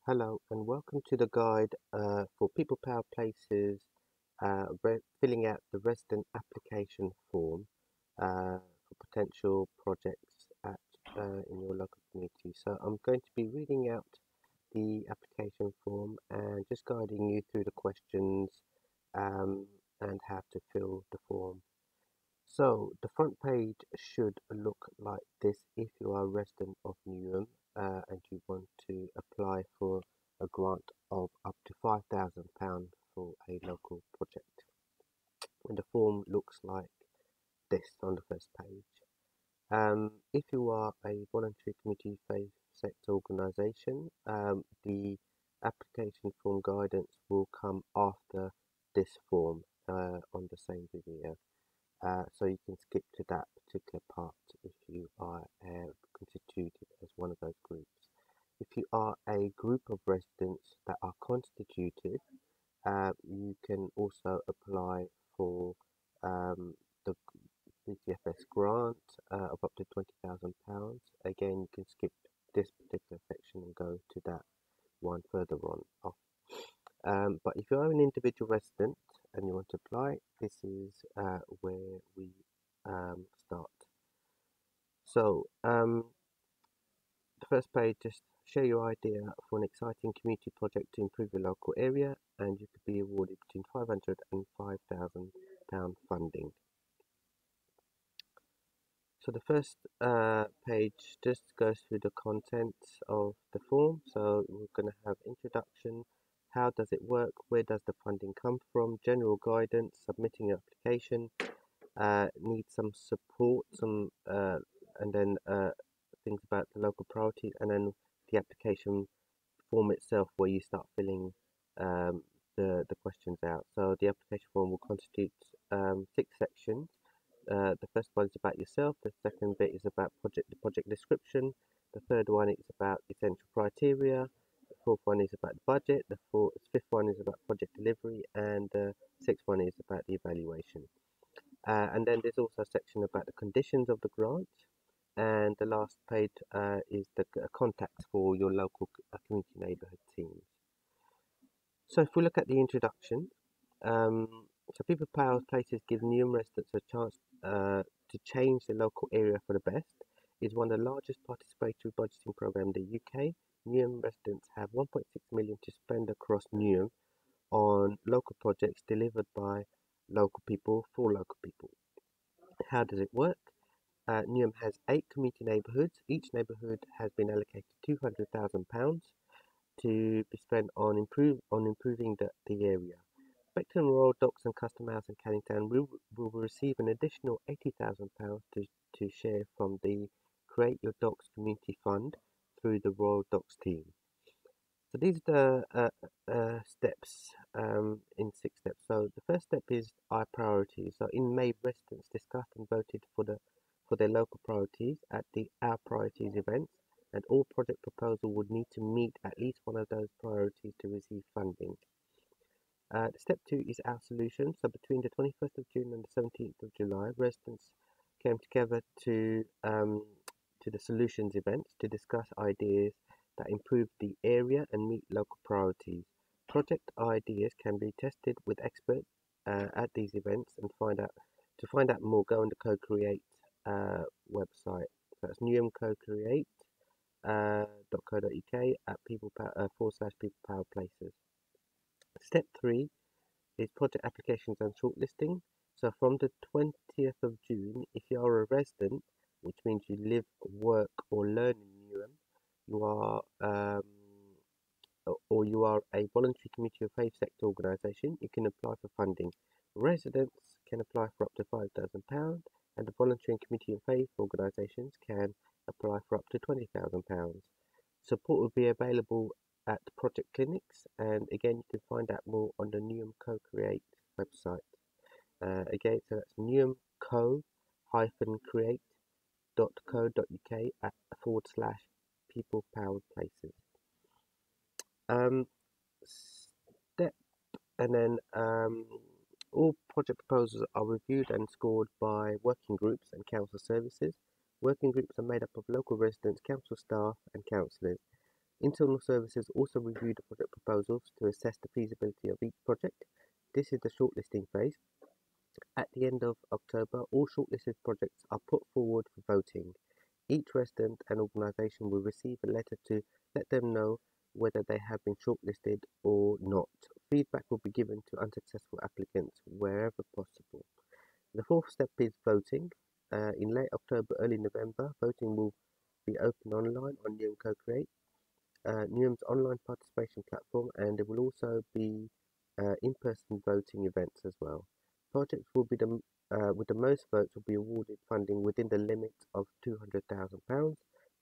Hello and welcome to the guide for People Power Places filling out the resident application form for potential projects in your local community. So I'm going to be reading out the application form and just guiding you through the questions um, and how to fill the form. So the front page should look like this if you are a resident of Newham and you want to apply for a grant of up to £5,000 for a local project. And the form looks like this on the first page. If you are a voluntary community faith sector organisation, the application form guidance will come after this form on the same video. So you can skip to that particular part if you are constituted as one of those groups. If you are a group of residents that are constituted, you can also apply for the VCFS grant of up to £20,000. Again, you can skip this particular section and go to that one further on off. But if you are an individual resident and you want to apply, this is where we start. So the first page just show your idea for an exciting community project to improve your local area, and you could be awarded between £500 and £5,000 funding. So the first page just goes through the contents of the form. So we're going to have introduction, how does it work, where does the funding come from, general guidance, submitting your application, need some support, and then things about the local priorities, and then the application form itself where you start filling the questions out. So the application form will constitute 6 sections. The first one is about yourself, the second bit is about the project description, the third one is about essential criteria, the fourth one is about the budget, the fifth one is about project delivery, and the sixth one is about the evaluation. And then there's also a section about the conditions of the grant, and the last page is the contacts for your local community neighbourhood teams. So if we look at the introduction, so People Power Places give Newham residents a chance to change the local area for the best. It's one of the largest participatory budgeting programs in the UK. Newham residents have 1.6 million to spend across Newham on local projects delivered by local people for local people. How does it work? Newham has 8 community neighbourhoods. Each neighbourhood has been allocated £200,000 to be spent on improving the area. Beckton Royal Docks and Custom House in Canning Town will receive an additional £80,000 to share from the Create Your Docks Community Fund through the Royal Docks team. So these are the steps in 6 steps. So the first step is our priorities. So in May, residents discussed and voted for their local priorities at the Our Priorities events, and all project proposals would need to meet at least one of those priorities to receive funding. Step 2 is our solution. So between the 21st of June and the 17th of July, residents came together to the solutions events to discuss ideas that improve the area and meet local priorities. Project ideas can be tested with experts at these events, and to find out more, go on the Co-Create website. So that's newhamcocreate.co.uk at /people power places. Step 3 is project applications and shortlisting. So from the 20th of June, if you are a resident, which means you live, work, or learn in Newham, you are or you are a voluntary community of faith sector organisation, you can apply for funding. Residents can apply for up to £5,000, and the voluntary and community of faith organisations can apply for up to £20,000. Support will be available at project clinics, and again you can find out more on the Newham Co-Create website. Again, so that's newham-create.co.uk at /people powered places. And then all project proposals are reviewed and scored by working groups and council services. Working groups are made up of local residents, council staff, and councillors. Internal services also review the project proposals to assess the feasibility of each project. This is the shortlisting phase. At the end of October, all shortlisted projects are put forward for voting. Each resident and organisation will receive a letter to let them know whether they have been shortlisted or not. Feedback will be given to unsuccessful applicants wherever possible. The fourth step is voting. In late October, early November, voting will be open online on Neum Co-Create, Neum's online participation platform, and there will also be in-person voting events as well. Projects will be with the most votes will be awarded funding within the limit of £200,000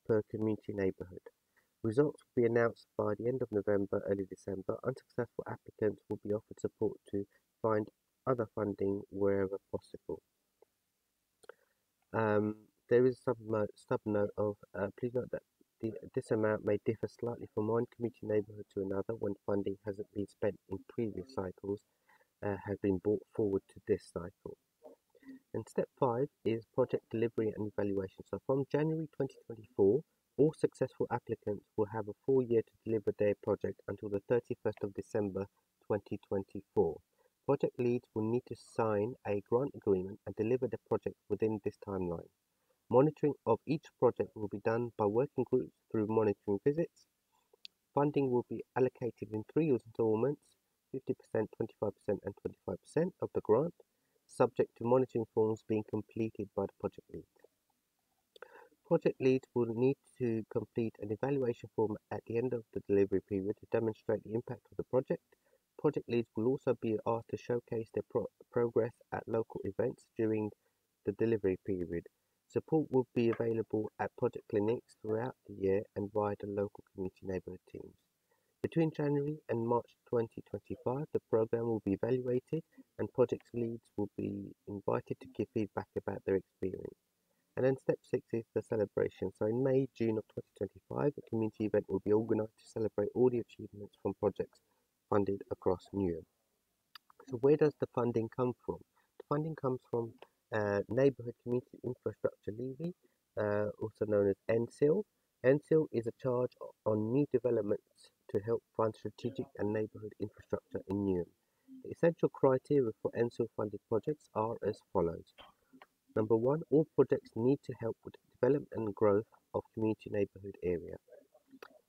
per community neighbourhood. Results will be announced by the end of November, early December. Unsuccessful applicants will be offered support to find other funding wherever possible. There is a sub-note of please note that this amount may differ slightly from one community neighbourhood to another when funding hasn't been spent in previous cycles has been brought forward to this cycle. And step 5 is project delivery and evaluation. So from January 2024, all successful applicants will have a full year to deliver their project until the 31st of December 2024. Project leads will need to sign a grant agreement and deliver the project within this timeline. Monitoring of each project will be done by working groups through monitoring visits. Funding will be allocated in 3 installments, 50%, 25% and 25% of the grant, subject to monitoring forms being completed by the project lead. Project leads will need to complete an evaluation form at the end of the delivery period to demonstrate the impact of the project. Project leads will also be asked to showcase their progress at local events during the delivery period. Support will be available at project clinics throughout the year and via the local community neighbourhood teams. Between January and March 2025, the programme will be evaluated and project leads will be invited to give feedback about their experience. And then step 6 is the celebration. So in May, June of 2025, a community event will be organised to celebrate all the achievements from projects funded across Newham. So where does the funding come from? The funding comes from Neighbourhood Community Infrastructure Levy, also known as NCIL. NCIL is a charge on new developments to help fund strategic and neighbourhood infrastructure in Newham. The essential criteria for NCIL funded projects are as follows. Number 1, all projects need to help with the development and growth of community neighbourhood area.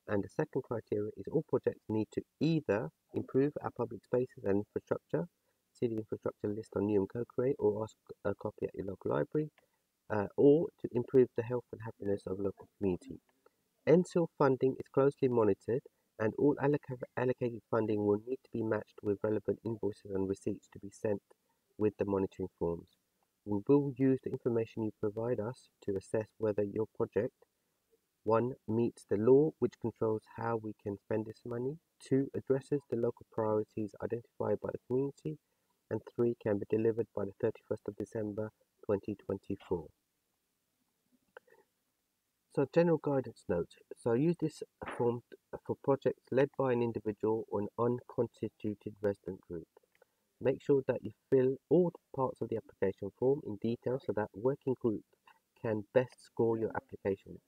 And the second criteria is all projects need to either improve our public spaces and infrastructure, see the infrastructure list on Newham Co-Create or ask a copy at your local library, or to improve the health and happiness of local community. NCIL funding is closely monitored and all allocated funding will need to be matched with relevant invoices and receipts to be sent with the monitoring forms. We will use the information you provide us to assess whether your project 1. Meets the law, which controls how we can spend this money. 2. Addresses the local priorities identified by the community. And 3. Can be delivered by the 31st of December 2024. So general guidance note. So use this form for projects led by an individual or an unconstituted resident group. Make sure that you fill all parts of the application form in detail so that working group can best score your application.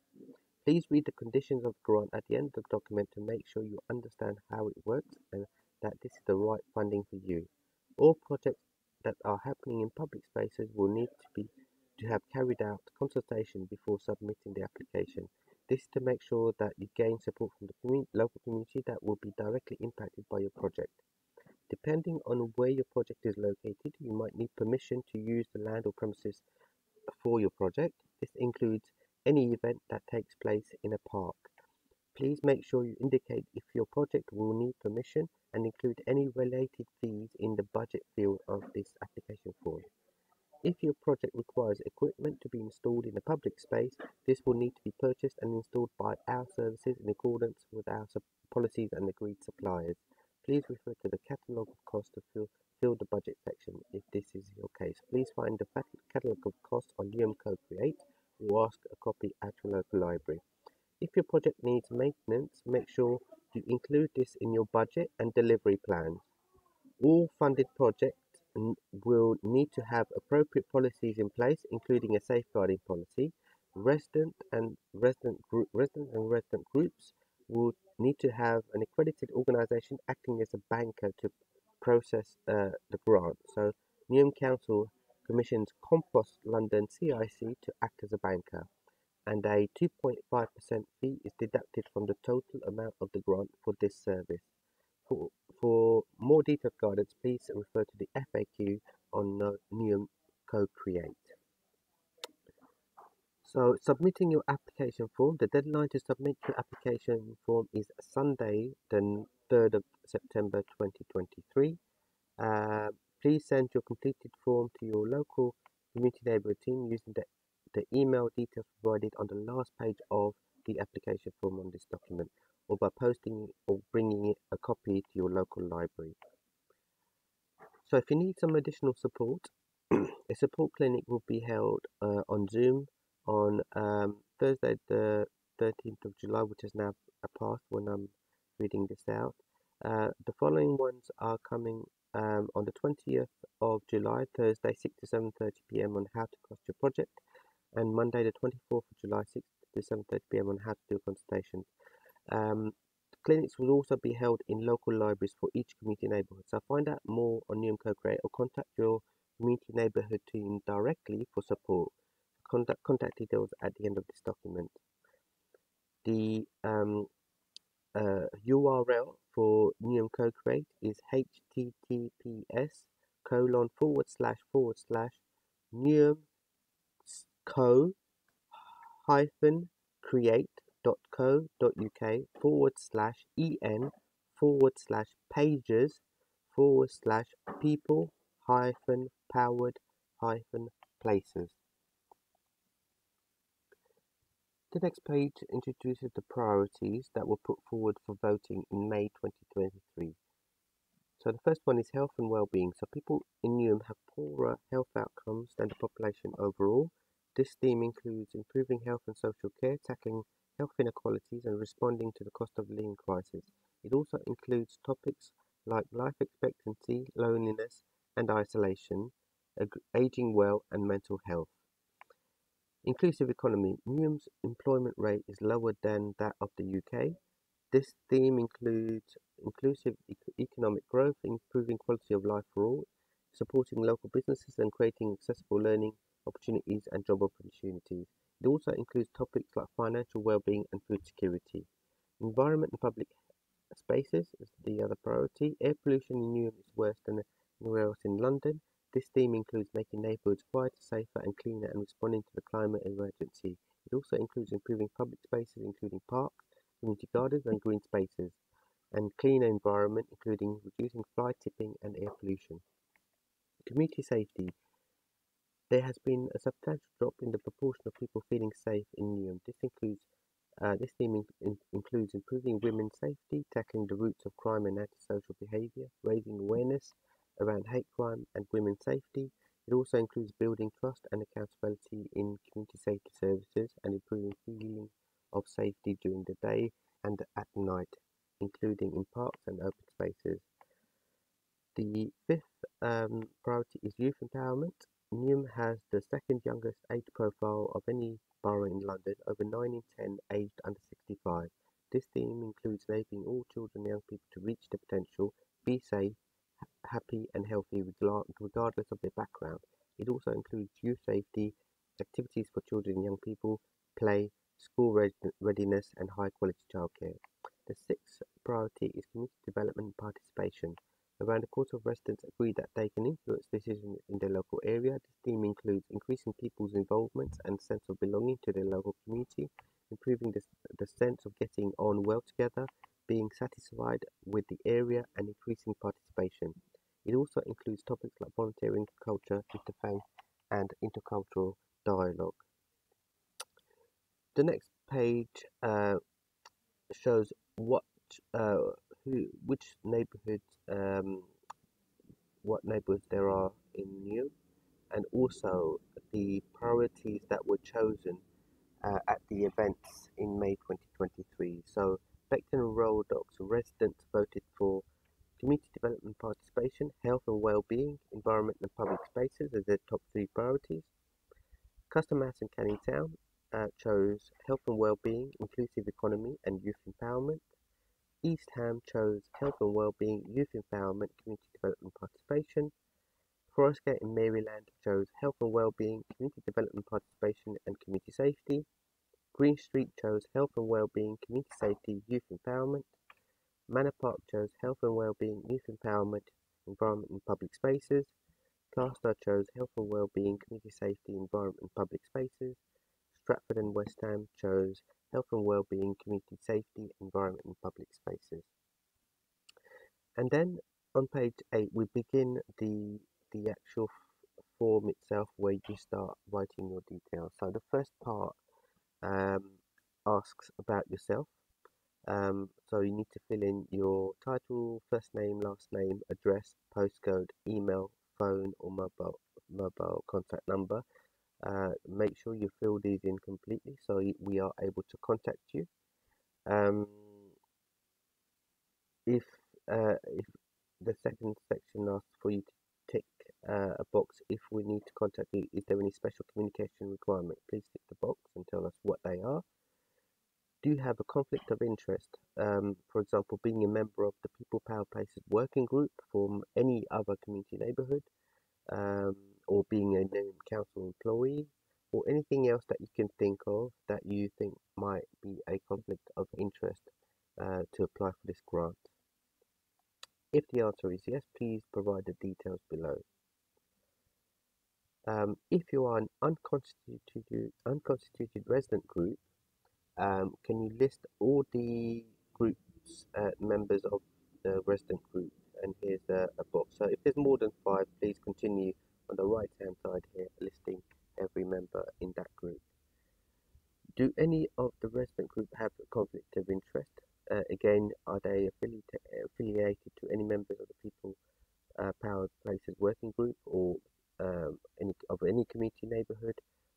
Please read the conditions of the grant at the end of the document to make sure you understand how it works and that this is the right funding for you. All projects that are happening in public spaces will need to have carried out consultation before submitting the application. This is to make sure that you gain support from the local community that will be directly impacted by your project. Depending on where your project is located, you might need permission to use the land or premises for your project. This includes any event that takes place in a park. Please make sure you indicate if your project will need permission and include any related fees in the budget field of this application form. If your project requires equipment to be installed in a public space, this will need to be purchased and installed by our services in accordance with our policies and agreed suppliers. Please refer to the catalogue of costs to fill the budget section if this is your case. Please find the catalogue of costs on Newham Co-Create or ask a copy at your local library. If your project needs maintenance, make sure you include this in your budget and delivery plans. All funded projects will need to have appropriate policies in place, including a safeguarding policy. Residents and resident groups will need to have an accredited organisation acting as a banker to process the grant. So Newham Council commissions Compost London CIC to act as a banker, and a 2.5% fee is deducted from the total amount of the grant for this service. For, for more detailed guidance, please refer to the FAQ on Newham Co-Create. So submitting your application form, the deadline to submit your application form is Sunday, the 3rd of September 2023. Please send your completed form to your local community neighbourhood team using the email details provided on the last page of the application form on this document, or by posting or bringing a copy to your local library. So if you need some additional support, a support clinic will be held on Zoom on Thursday the 13th of July, which is now passed when I'm reading this out. The following ones are coming on the 20th of July, Thursday 6 to 7:30 p.m. on how to cost your project, and Monday the 24th of July 6 to 7:30 p.m. on how to do a consultation. Clinics will also be held in local libraries for each community neighbourhood. So find out more on Newham Co-Create or contact your community neighbourhood team directly for support. Contact details at the end of this document. The URL for Newham Co-Create is https://newham co-pages.co.uk/en/people-powered-places. The next page introduces the priorities that were put forward for voting in May 2023. So the first one is health and well-being. So people in Newham have poorer health outcomes than the population overall. This theme includes improving health and social care, tackling health inequalities, and responding to the cost of living crisis. It also includes topics like life expectancy, loneliness and isolation, aging well, and mental health. Inclusive economy. Newham's employment rate is lower than that of the UK. This theme includes inclusive economic growth, improving quality of life for all, supporting local businesses, and creating accessible learning opportunities and job opportunities. It also includes topics like financial well-being and food security. Environment and public spaces is the other priority. Air pollution in Newham is worse than anywhere else in London. This theme includes making neighbourhoods quieter, safer and cleaner, and responding to the climate emergency. It also includes improving public spaces, including parks, community gardens and green spaces, and cleaner environment, including reducing fly tipping and air pollution. Community safety. There has been a substantial drop in the proportion of people feeling safe in Newham. This theme includes improving women's safety, tackling the roots of crime and antisocial behaviour, raising awareness around hate crime and women's safety. It also includes building trust and accountability in community safety services and improving feeling of safety during the day and at night, including in parks and open spaces. The fifth priority is youth empowerment. Newham has the second youngest age profile of any borough in London, over 9 in 10 aged under 65. This theme includes enabling all children and young people to reach their potential, be safe, happy and healthy regardless of their background. It also includes youth safety, activities for children and young people, play, school readiness and high quality childcare. The sixth priority is community development and participation. Around a quarter of residents agree that they can influence decisions in their local area. This theme includes increasing people's involvement and sense of belonging to their local community, improving the sense of getting on well together, being satisfied with the area, and increasing participation. It also includes topics like volunteering, culture, interfaith, and intercultural dialogue. The next page shows which neighbourhoods there are in Newham, and also the priorities that were chosen at the events in May 2023. So Beckton and Royal Docks residents voted for community development participation, health and well-being, environment and public spaces as their top three priorities. Custom House and Canning Town chose health and well-being, inclusive economy and youth empowerment. East Ham chose Health and Wellbeing, Youth Empowerment, Community Development Participation. Forest Gate in Maryland chose Health and Wellbeing, Community Development Participation and Community Safety. Green Street chose Health and Wellbeing, Community Safety, Youth Empowerment. Manor Park chose Health and Wellbeing, Youth Empowerment, Environment and Public Spaces. Glasgow chose Health and Wellbeing, Community Safety, Environment and Public Spaces. Stratford and West Ham chose Health and Wellbeing, Community Safety, Environment and Public Spaces. And then on page 8 we begin the actual form itself where you start writing your details. So the first part asks about yourself. So you need to fill in your title, first name, last name, address, postcode, email, phone or mobile contact number. Make sure you fill these in completely so we are able to contact you. Um, if the second section asks for you to tick a box if we need to contact you, is there any special communication requirement? Please tick the box and tell us what they are. Do you have a conflict of interest? For example, being a member of the People Power Places working group from any other community neighbourhood, or being a named council employee, or anything else that you can think of that you think might be a conflict of interest to apply for this grant. If the answer is yes, please provide the details below. If you are an unconstituted resident group, can you list all the groups members of the resident group? And here's a box. So if there's more than 5, please continue on the right hand side here, listing every member in that group. Do any of the resident group have a conflict of interest? Again, are they affiliated to any members of the People Power Places working group or any community neighbourhood,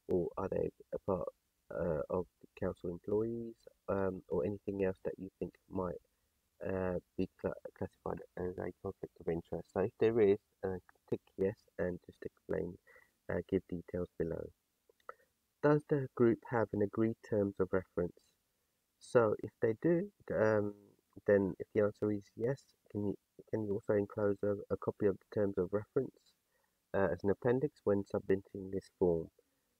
or are they a part of the council employees, or anything else that you think might be classified as a conflict of interest? So if there is, tick yes and just explain, give details below. Does the group have an agreed terms of reference? So if they do, then if the answer is yes, can you also enclose a copy of the terms of reference as an appendix when submitting this form?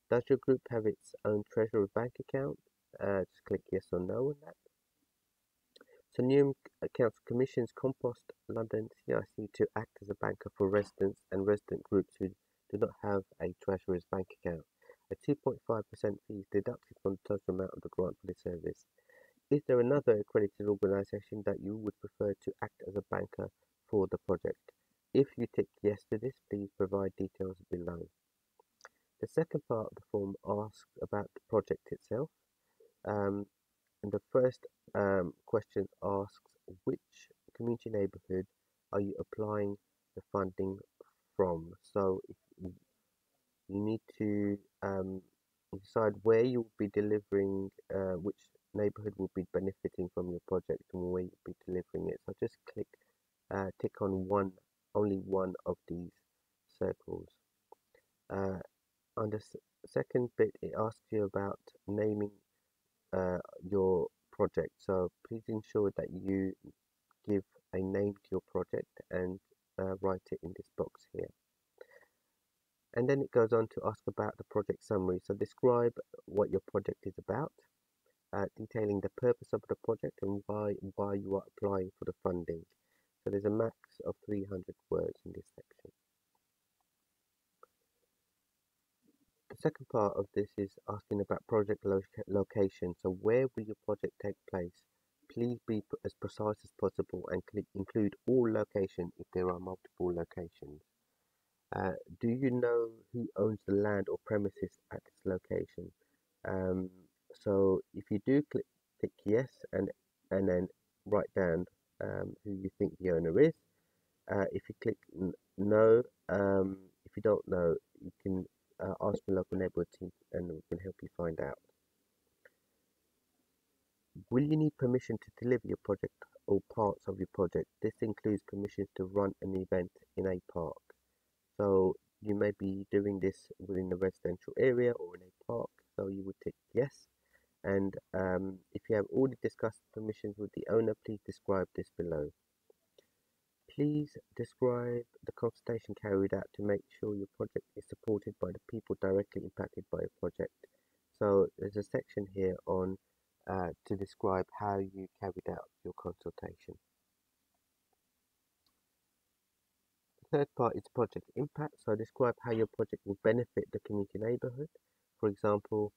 Does your group have its own treasurer bank account? Just click yes or no on that. So Newham Council commissions Compost London CIC to act as a banker for residents and resident groups who do not have a treasurer's bank account. A 2.5% fee is deducted from the total amount of the grant for this service. Is there another accredited organisation that you would prefer to act as a banker for the project? If you tick yes to this, please provide details below. The second part of the form asks about the project itself. And the first question asks, which community neighbourhood are you applying the funding from? So if you need to decide where you will be delivering, which neighbourhood will be benefiting from your project and where you'll be delivering it. So just tick on only one of these circles. On the second bit, it asks you about naming your project. So please ensure that you give a name to your project and write it in this box here. And then it goes on to ask about the project summary. So describe what your project is about, detailing the purpose of the project and why you are applying for the funding. So there's a max of 300 words in this section. The second part of this is asking about project location. So where will your project take place? Please be as precise as possible and include all locations if there are multiple locations. Do you know who owns the land or premises at this location? So if you do tick yes and then write down who you think the owner is. If you click no, if you don't know, you can ask the local neighbourhood team and we can help you find out. Will you need permission to deliver your project or parts of your project? This includes permission to run an event in a park. So you may be doing this within a residential area or in a park, so you would tick yes. And if you have already discussed permissions with the owner, please describe this below. Please describe the consultation carried out to make sure your project is supported by the people directly impacted by your project. So there's a section here on to describe how you carried out your consultation. The third part is project impact. So describe how your project will benefit the community neighbourhood. For example,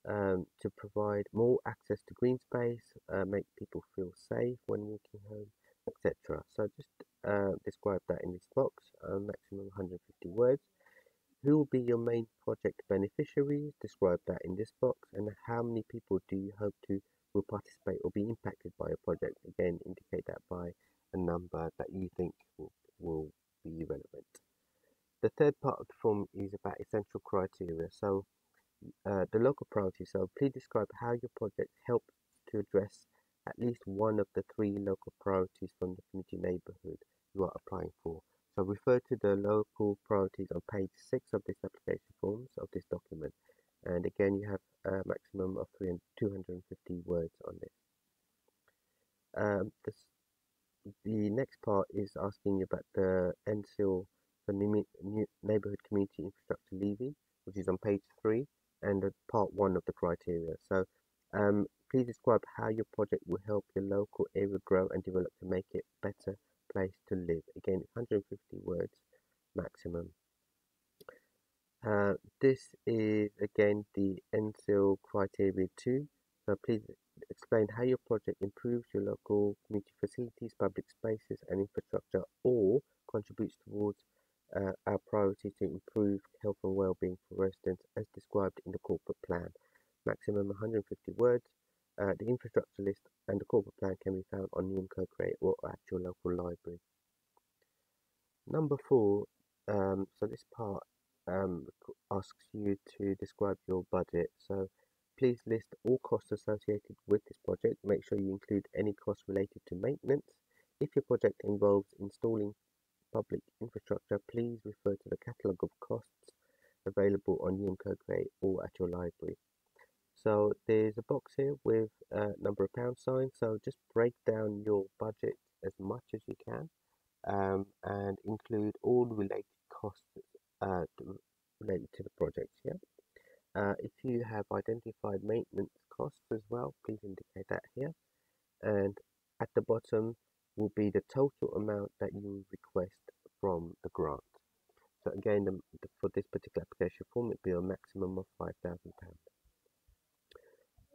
to provide more access to green space, make people feel safe when walking home, etc. So just describe that in this box, maximum 150 words. Who will be your main project beneficiaries? Describe that in this box. And how many people do you hope to will participate or be impacted by a project? Again, indicate that by a number that you think will be relevant. The third part of the form is about essential criteria. So the local priorities. So please describe how your project helps to address at least one of the three local priorities from the community neighbourhood you are applying for. So refer to the local priorities on page 6 of this application forms of this document. And again, you have a maximum of 250 words on this. The next part is asking about the NSIL, the Neighbourhood Community Infrastructure Levy, which is on page 3 and part 1 of the criteria. So please describe how your project will help your local area grow and develop to make it a better place to live. Again, 150 words maximum. This is again the NSIL criteria 2. So please explain how your project improves your local community facilities, public spaces and infrastructure, or contributes towards our priority to improve health and well-being for residents as described in the corporate plan. Maximum 150 words. The infrastructure list and the corporate plan can be found on Neum Co-Create or at your local library. Number 4, so this part asks you to describe your budget. So please list all costs associated with this project. Make sure you include any costs related to maintenance. If your project involves installing public infrastructure, please refer to the catalogue of costs available on Neum Co-Create or at your library. So there's a box here with a number of pound signs. So just break down your budget as much as you can. And include all related costs related to the project. If you have identified maintenance costs as well, please indicate that here. And at the bottom will be the total amount that you request from the grant. So again, for this particular application form, it will be a maximum of £5,000.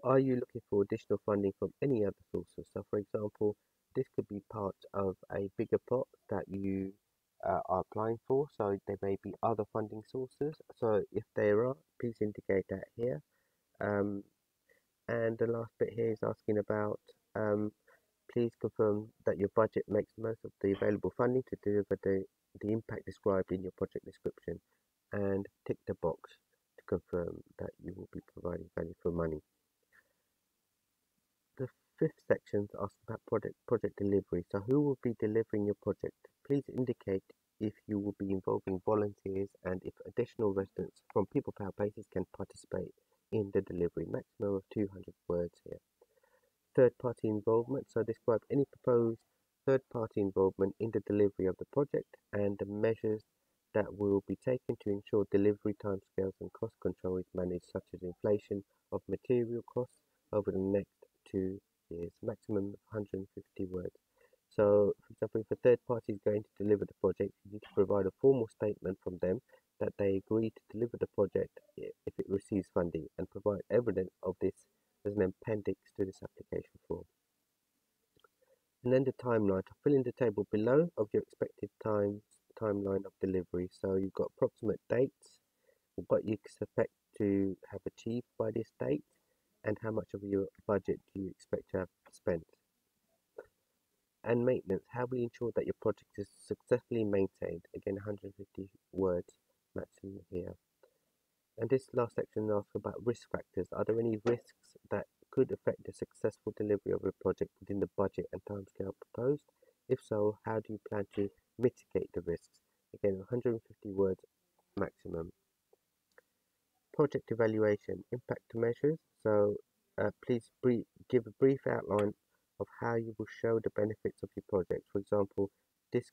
Are you looking for additional funding from any other sources? So for example, this could be part of a bigger pot that you are applying for. So there may be other funding sources. So if there are, please indicate that here. And the last bit here is asking about, please confirm that your budget makes most of the available funding to deliver the impact described in your project description, and tick the box to confirm that you will be providing value for money. The fifth section asks about project delivery. So who will be delivering your project? Please indicate if you will be involving volunteers and if additional residents from people power bases can participate in the delivery. Maximum of 200 words here. Third party involvement. So describe any proposed third party involvement in the delivery of the project and the measures that will be taken to ensure delivery timescales and cost control is managed, such as inflation of material costs over the next 2 years. Maximum 150 words. So, for example, if a third party is going to deliver the project, you need to provide a formal statement from them that they agree to deliver the project if it receives funding, and provide evidence of this as an appendix to this application form. And then the timeline. To fill in the table below of your expected timeline of delivery. So you've got approximate dates, what you expect to have achieved by this date, and how much of your budget do you expect to have spent. And maintenance. How will you ensure that your project is successfully maintained? Again, 150 words maximum here. And this last section asks about risk factors. Are there any risks that could affect the successful delivery of a project within the budget and timescale proposed? If so, how do you plan to mitigate the risks? Again, 150 words maximum. Project evaluation, impact measures. So please give a brief outline of how you will show the benefits of your project. For example, this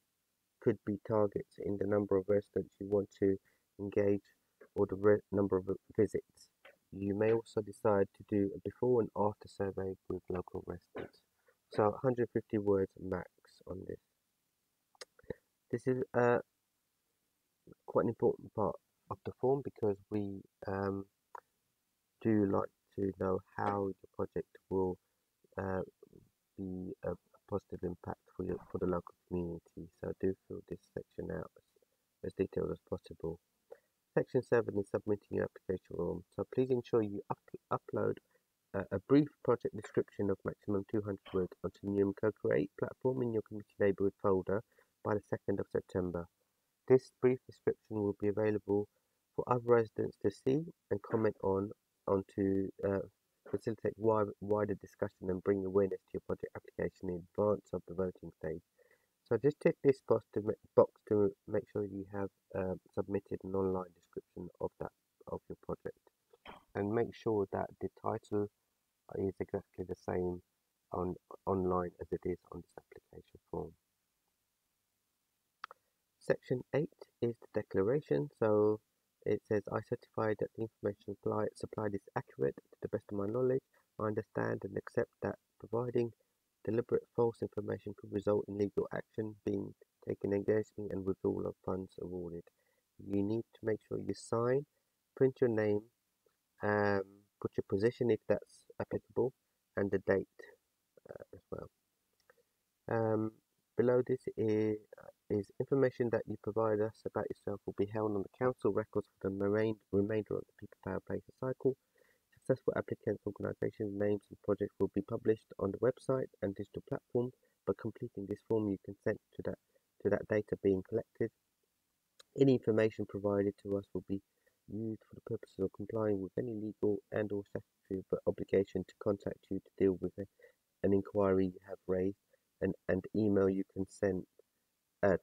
could be targets in the number of residents you want to engage or the number of visits. You may also decide to do a before and after survey with local residents. So 150 words max on this. This is quite an important part of the form because we do like to know how your project will uh, be a positive impact for the local community. So do fill this section out as detailed as possible. Section 7 is submitting your application form. So please ensure you upload a brief project description of maximum 200 words onto the Newham Co-Create platform in your community neighbourhood folder by the 2nd of September. This brief description will be available for other residents to see and comment on to facilitate wider discussion and bring awareness to your project application in advance of the voting stage. So just tick this box to make sure you have submitted an online description of your project, and make sure that the title is exactly the same online as it is on this application form. Section 8 is the declaration. So it says, I certify that the information supplied is accurate to the best of my knowledge. I understand and accept that providing deliberate false information could result in legal action being taken against me and withdrawal of funds awarded. You need to make sure you sign, print your name, put your position if that's applicable, and the date as well. Below this is information that you provide us about yourself will be held on the council records for the remainder of the People Power Places cycle. Successful applicants, organisations, names and projects will be published on the website and digital platforms. By completing this form, you consent to that data being collected. Any information provided to us will be used for the purposes of complying with any legal and or statutory obligation to contact you to deal with an inquiry you have raised, and email you consent that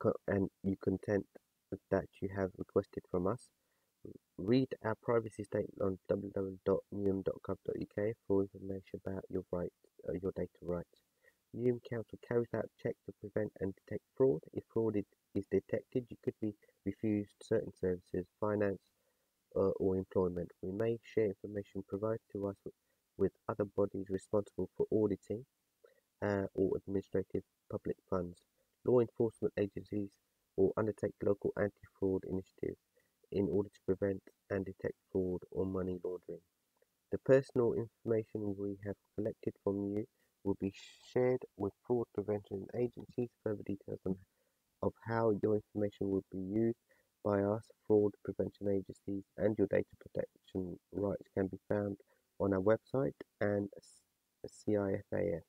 you have requested from us. Read our privacy statement on www.newham.gov.uk for information about your data rights. Newham Council carries out checks to prevent and detect fraud. If fraud is detected, you could be refused certain services, finance, or employment. We may share information provided to us with other bodies responsible for auditing or administrative public funds, law enforcement agencies, or undertake local anti-fraud initiatives in order to prevent and detect fraud or money laundering. The personal information we have collected from you will be shared with fraud prevention agencies. Further details of how your information will be used by us, fraud prevention agencies, and your data protection rights can be found on our website and CIFAS.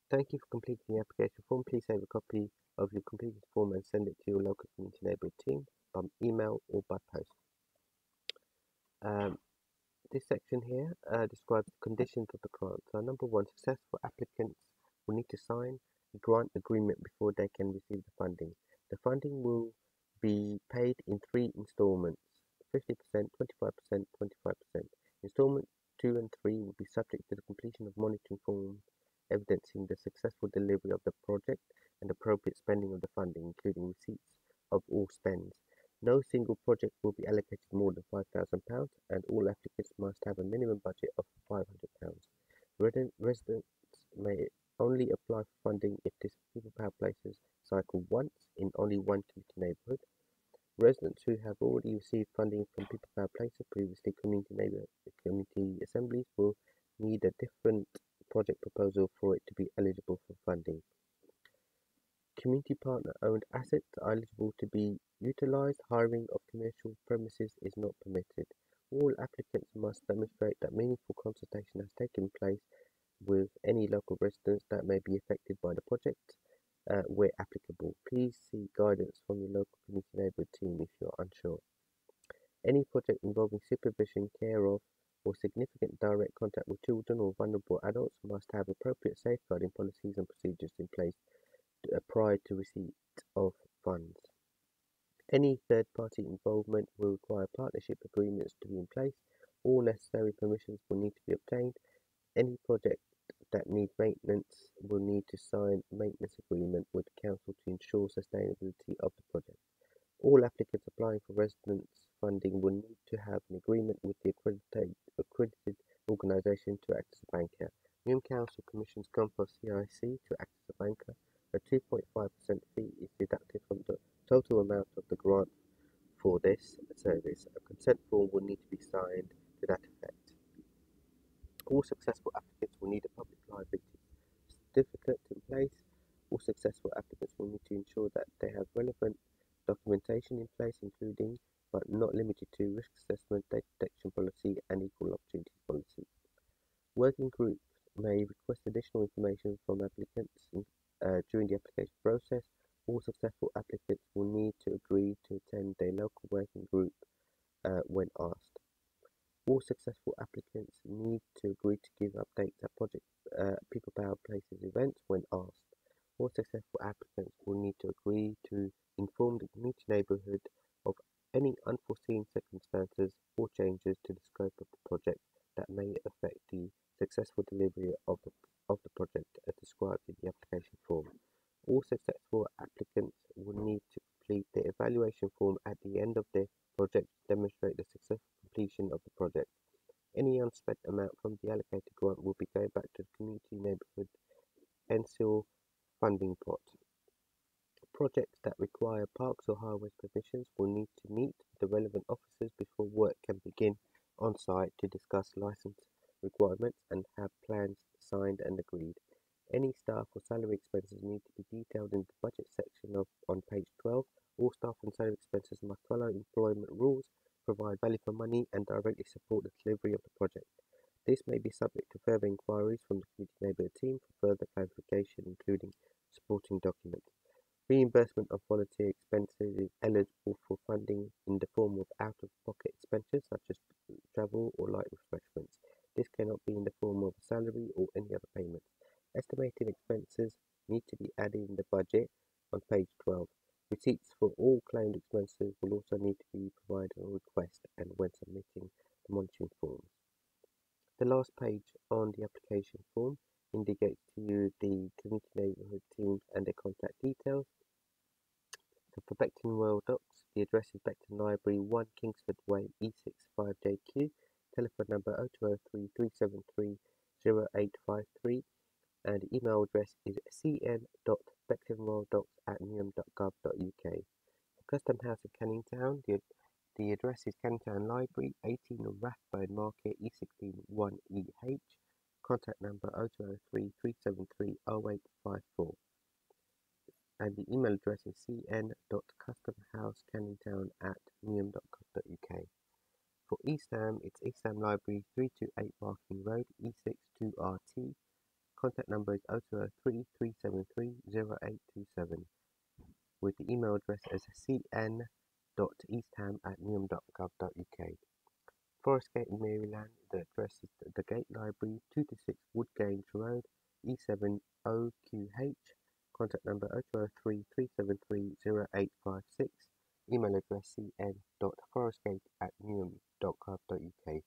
Thank you for completing the application form. Please save a copy of your completed form and send it to your local community neighbourhood team by email or by post. This section here describes the conditions of the grant. So number 1, successful applicants will need to sign a grant agreement before they can receive the funding. The funding will be paid in 3 instalments, 50%, 25%, 25%. Instalment 2 and 3 will be subject to the completion of monitoring forms evidencing the successful delivery of the project and appropriate spending of the funding, including receipts of all spends. No single project will be allocated more than £5,000, and all applicants must have a minimum budget of £500. Residents may only apply for funding if this People Power Places cycle once in only one community neighbourhood. Residents who have already received funding from People Power Places, previously community assemblies, will need a different project proposal for it to be eligible for funding. Community partner-owned assets are eligible to be utilised. Hiring of commercial premises is not permitted. All applicants must demonstrate that meaningful consultation has taken place with any local residents that may be affected by the project, where applicable. Please seek guidance from your local community neighbourhood team if you are unsure. Any project involving supervision, care of, or significant direct contact with children or vulnerable adults must have appropriate safeguarding policies and procedures in place prior to receipt of funds. Any third-party involvement will require partnership agreements to be in place. All necessary permissions will need to be obtained. Any project that needs maintenance will need to sign a maintenance agreement with the council to ensure sustainability of the project. All applicants applying for residence funding will need to have an agreement with the accredited organisation to act as a banker. Newham Council commissions Compost CIC to act as a banker. A 2.5% fee is deducted from the total amount of the grant for this service. A consent form will need to be signed to that effect. All successful applicants will need a public library certificate in place. All successful applicants will need to ensure that they have relevant documentation in place, including but not limited to risk assessment, data protection policy, and equal opportunity policy. Working groups may request additional information from applicants during the application process. All successful applicants will need to agree to attend their local working group when asked. All successful applicants need to agree to give updates at project People Power Places events when asked. All successful applicants will need to agree to inform the community neighbourhood of any unforeseen circumstances or changes to the scope of the project that may affect the successful delivery of the project as described in the application form. All successful applicants will need to complete the evaluation form at the end of their project to demonstrate the successful completion of the project. Any unspent amount from the allocated grant will be going back to the community neighbourhood NCIL funding pot. Projects that require parks or highways permissions will need to meet the relevant officers before work can begin on site to discuss licence requirements and have plans signed and agreed. Any staff or salary expenses need to be detailed in the budget section on page 12. All staff and salary expenses must follow employment rules, provide value for money, and directly support the delivery of the project. This may be subject to further inquiries from the community neighbourhood team for further clarification, including supporting documents. Reimbursement of volunteer expenses is eligible for funding in the form of out-of-pocket expenses such as travel or light refreshments. This cannot be in the form of a salary or any other payment. Estimated expenses need to be added in the budget on page 12. Receipts for all claimed expenses will also need to be provided on request and when submitting the monitoring forms. The last page on the application form indicates to you the community neighbourhood teams and their contact details. So for Beckton Royal Docks, the address is Beckton Library, 1 Kingsford Way, E65JQ, telephone number 0203 373 0853, and the email address is cn.becktonroyaldocs@newham.gov.uk. For Custom House in Canning Town, the address is Canning Town Library, 18 Rathbone Market, E16 1EH. Contact number 0203 373 0854. And the email address is cn.customhousecanningtown@newham.gov.uk. For East Ham, it's East Ham Library, 328 Barking Road, E62RT. Contact number is 0203 373 0827, with the email address as cn.eastham@newham.gov.uk. Forest Gate in Maryland, the address is the Gate Library, 2 to 6 Woodgrange Road, E70QH. Contact number 0203 373 0856. Email address cn.forestgate@newham.gov.uk.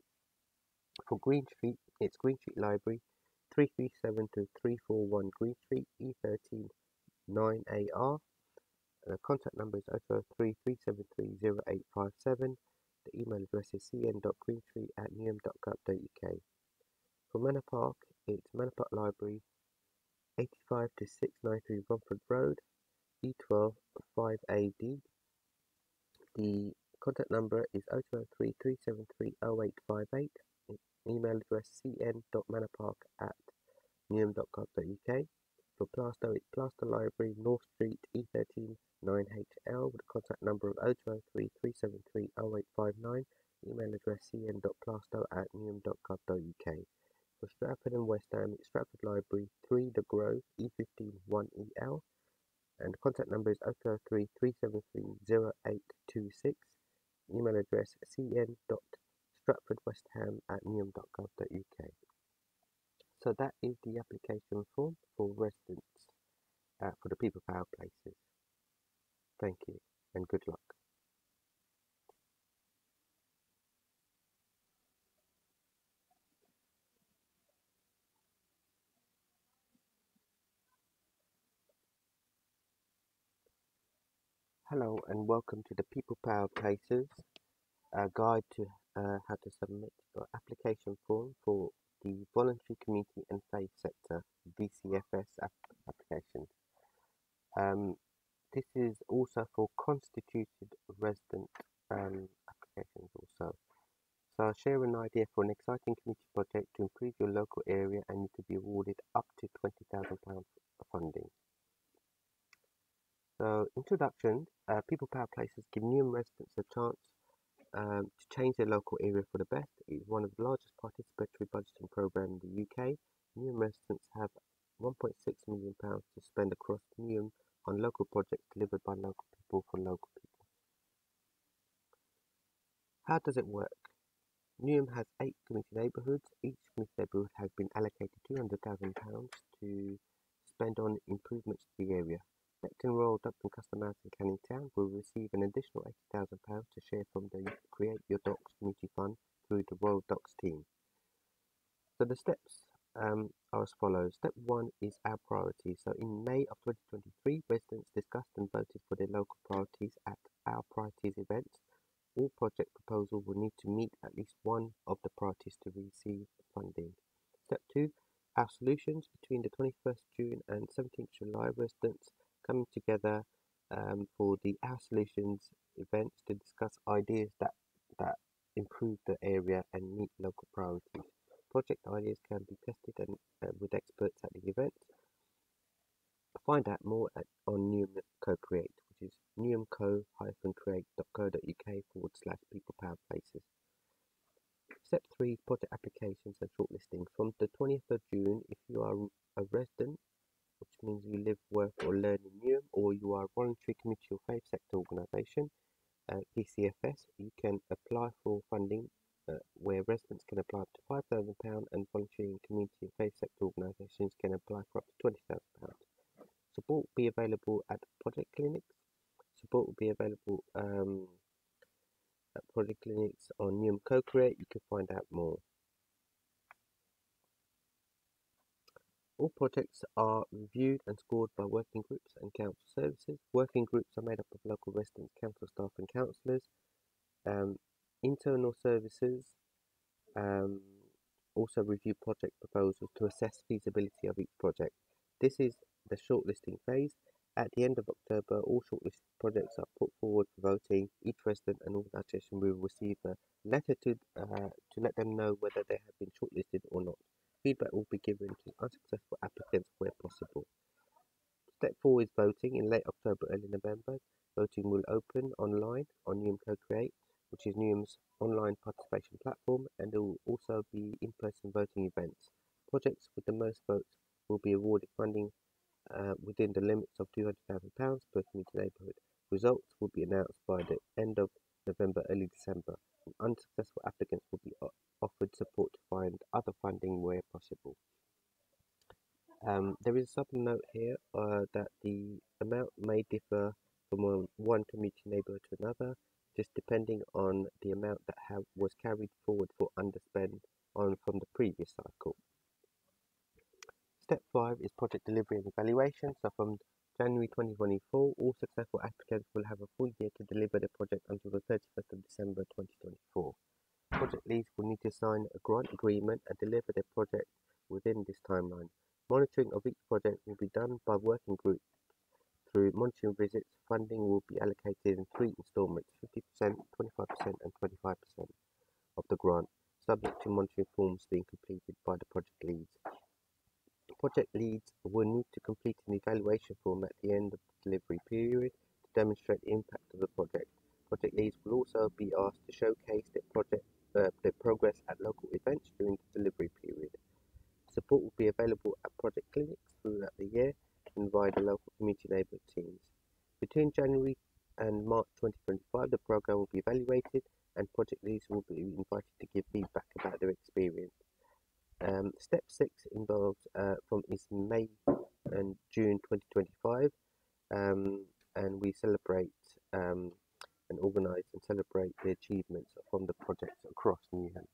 For Green Street, it's Green Street Library, 337 to 341 Green Street, E13 9AR. Contact number is 0203 373 0857. The email address is cn.greenstreet@newham.gov.uk. For Manor Park, it's Manor Park Library, 85 to 693 Romford Road, E12 5AD. The contact number is 0203 373 0858. Email address cn.manorpark@newham.gov.uk. For Plaistow, it's Plaistow Library, North Street, E13 9HL, with a contact number of 0203 373 0859. Email address cn.plaistow@newham.gov.uk. For Stratford and West Ham, it's Stratford Library, 3 The Grove, E15 1EL, and contact number is 0203 373 0826. Email address cn.stratfordwestham@newham.gov.uk. So that is the application form for residents for the People Power Places. Thank you and good luck. Hello and welcome to the People Power Places, a guide to how to submit your application form for the Voluntary Community and Faith Sector VCFS application. This is also for constituted resident applications also. So I'll share an idea for an exciting community project to improve your local area, and you could be awarded up to £20,000 funding. So introduction, People Power Places give Newham residents a chance to change their local area for the best. It is one of the largest participatory budgeting programs in the UK. Newham residents have £1.6 million to spend across Newham on local projects delivered by local people for local people. How does it work? Newham has 8 community neighbourhoods. Each community neighbourhood has been allocated £200,000 to spend on improvements to the area. Beckton Royal, Duxton, Custom House and Canning Town will receive an additional £80,000 to share from the Create Your Docks Community Fund through the Royal Docks team. So the steps are as follows. Step 1 is our priorities. So in May of 2023, residents discussed and voted for their local priorities at our priorities event. All project proposals will need to meet at least one of the priorities to receive funding. Step 2, our solutions. Between the 21st June and 17th July, residents coming together for the Our Solutions events to discuss ideas that improve the area and meet local priorities. Project ideas can be tested with experts at the event. Find out more on Newham Co-Create, which is newhamco-create.co.uk/People Power Places. Step 3 is project applications and shortlisting. From the 20th of June, if you are a resident, which means you live, work or learn in Newham, or you are a voluntary community or faith sector organisation, VCFS, you can apply for funding where residents can apply up to £5,000 and voluntary and community and faith sector organisations can apply for up to £20,000. Support will be available at project clinics. Support will be available at project clinics on Newham Co-Create. You can find out more. All projects are reviewed and scored by working groups and council services. Working groups are made up of local residents, council staff and councillors. Internal services also review project proposals to assess feasibility of each project. This is the shortlisting phase. At the end of October, all shortlisted projects are put forward for voting. Each resident and organisation will receive a letter to let them know whether they have been shortlisted or not. Feedback will be given to unsuccessful applicants where possible. Step 4 is voting. In late October, early November, voting will open online on Newham Co-Create, which is Newham's online participation platform, and there will also be in-person voting events. Projects with the most votes will be awarded funding within the limits of £200,000 per community neighbourhood. Results will be announced by the end of November, early December, and unsuccessful applicants will be offered support to find other funding where possible. There is a subtle note here that the amount may differ from one community neighbourhood to another, just depending on the amount that was carried forward for underspend from the previous cycle. Step 5 is project delivery and evaluation. So from January 2024, all successful applicants will have a full year to deliver the project until the 31st of December 2024. Project leads will need to sign a grant agreement and deliver their project within this timeline. Monitoring of each project will be done by working groups through monitoring visits. Funding will be allocated in 3 instalments, 50%, 25% and 25% of the grant, subject to monitoring forms being completed by the project leads. Project leads will need to complete an evaluation form at the end of the delivery period to demonstrate the impact of the project. Project leads will also be asked to showcase their progress at local events during the delivery period. Support will be available at project clinics throughout the year and via the local community neighbourhood teams. Between January and March 2025, the programme will be evaluated and project leads will be invited to give feedback about their experience. Step 6 involves is May and June 2025, and we celebrate and organise and celebrate the achievements from the projects across Newham.